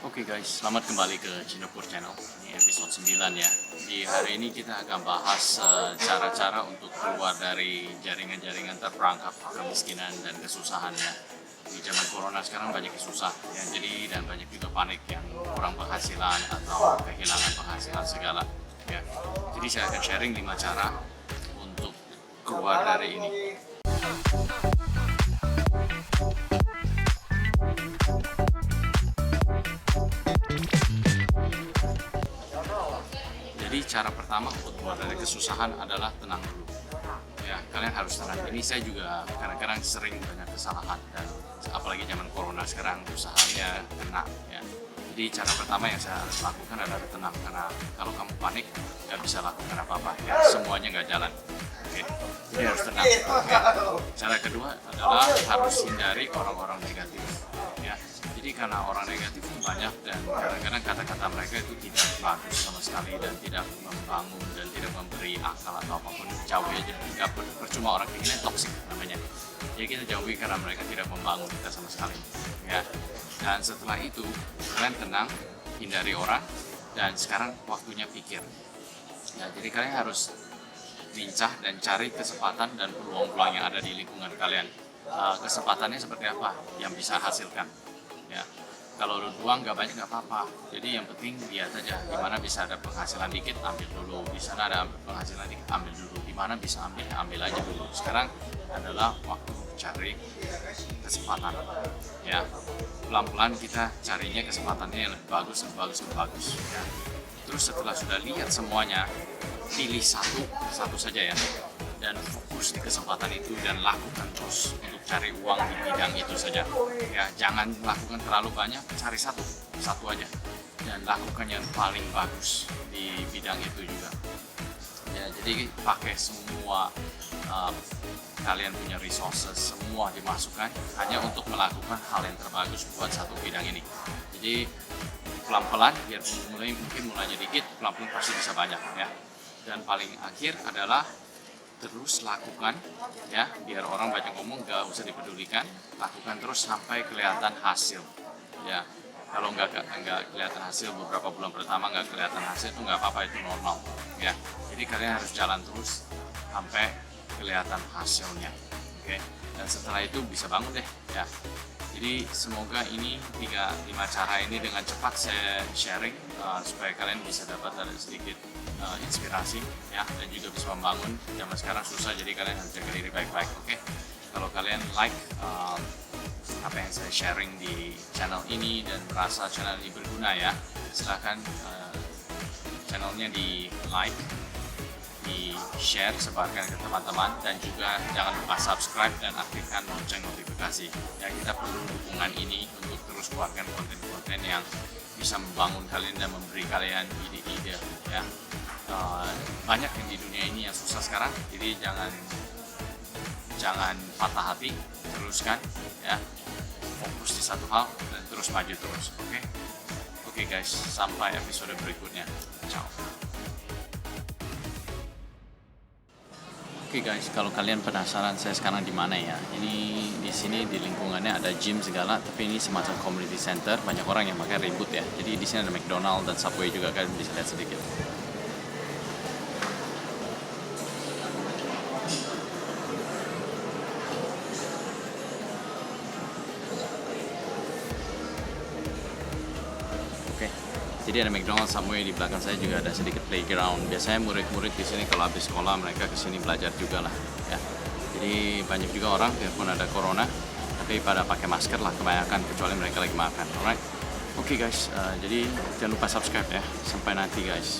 Oke guys, selamat kembali ke Cinepur Channel. Ini episode 9 ya. Di hari ini kita akan bahas cara-cara untuk keluar dari jaringan-jaringan terperangkap kemiskinan dan kesusahan ya. Di zaman corona sekarang banyak yang susah ya, jadi dan banyak juga panik yang kurang penghasilan atau kehilangan penghasilan segala ya. Jadi saya akan sharing 5 cara untuk keluar dari ini. Jadi cara pertama untuk keluar dari kesusahan adalah tenang dulu. Ya, kalian harus tenang. Ini saya juga kadang-kadang sering banyak kesalahan dan apalagi zaman corona sekarang usahanya kena ya. Jadi cara pertama yang saya lakukan adalah tenang, karena kalau kamu panik nggak bisa lakukan apa-apa ya, semuanya nggak jalan. Oke, jadi harus tenang. Oke. Cara kedua adalah harus hindari orang-orang negatif ya. Jadi karena orang negatif itu banyak dan kadang-kadang kata-kata mereka itu tidak bagus sama sekali dan tidak membangun dan tidak memberi akal atau apapun, jauhi aja. Nggak percuma, orang kayak gini toxic namanya. Jadi kita jauhi karena mereka tidak membangun kita sama sekali ya. Dan setelah itu kalian tenang, hindari orang, dan sekarang waktunya pikir ya. Jadi kalian harus lincah dan cari kesempatan dan peluang-peluang yang ada di lingkungan kalian. Kesempatannya seperti apa yang bisa hasilkan ya. Kalau uang nggak banyak nggak apa-apa, jadi yang penting lihat aja di mana bisa ada penghasilan dikit, ambil dulu. Di sana ada penghasilan dikit, ambil dulu. Di mana bisa ambil aja dulu. Sekarang adalah waktu cari kesempatan ya. Pelan-pelan kita carinya kesempatannya yang lebih bagus ya. Terus setelah sudah lihat semuanya, pilih satu saja ya, dan fokus di kesempatan itu dan lakukan terus untuk cari uang di bidang itu saja ya. Jangan lakukan terlalu banyak, cari satu aja dan lakukan yang paling bagus di bidang itu juga ya. Jadi pakai semua kalian punya resources, semua dimasukkan hanya untuk melakukan hal yang terbagus buat satu bidang ini. Jadi pelan-pelan, biar mungkin mulainya dikit, pelan-pelan pasti bisa banyak ya. Dan paling akhir adalah terus lakukan ya, biar orang banyak ngomong gak usah dipedulikan, lakukan terus sampai kelihatan hasil ya. Kalau nggak kelihatan hasil beberapa bulan pertama, nggak kelihatan hasil itu nggak apa-apa, itu normal ya. Jadi kalian harus jalan terus sampai kelihatan hasilnya, oke. Dan setelah itu bisa bangun deh ya. Jadi semoga ini 5 cara ini dengan cepat saya sharing supaya kalian bisa dapat ada sedikit inspirasi ya, dan juga bisa membangun. Zaman sekarang susah, jadi kalian harus jaga diri baik-baik, oke. Kalau kalian like apa yang saya sharing di channel ini dan merasa channel ini berguna ya, silahkan channelnya di like, di share, sebarkan ke teman-teman, dan juga jangan lupa subscribe dan aktifkan lonceng notifikasi ya. Kita perlu dukungan ini untuk terus keluarkan konten-konten yang bisa membangun kalian dan memberi kalian ide-ide ya. Banyak yang di dunia ini yang susah sekarang, jadi jangan patah hati, teruskan ya, fokus di satu hal dan terus maju terus, oke. Oke guys, sampai episode berikutnya, ciao. Oke guys, kalau kalian penasaran saya sekarang di mana ya, ini di sini di lingkungannya ada gym segala, tapi ini semacam community center, banyak orang yang pakai ribut ya. Jadi di sini ada McDonald dan Subway juga, kalian bisa lihat sedikit. Oke, jadi ada McDonald, Subway, di belakang saya juga ada sedikit playground. Biasanya murid-murid di sini kalau habis sekolah mereka kesini belajar juga lah ya. Jadi banyak juga orang, biarpun ada corona, tapi pada pakai masker lah kebanyakan, kecuali mereka lagi makan. Alright, oke guys, jadi jangan lupa subscribe ya. Sampai nanti guys.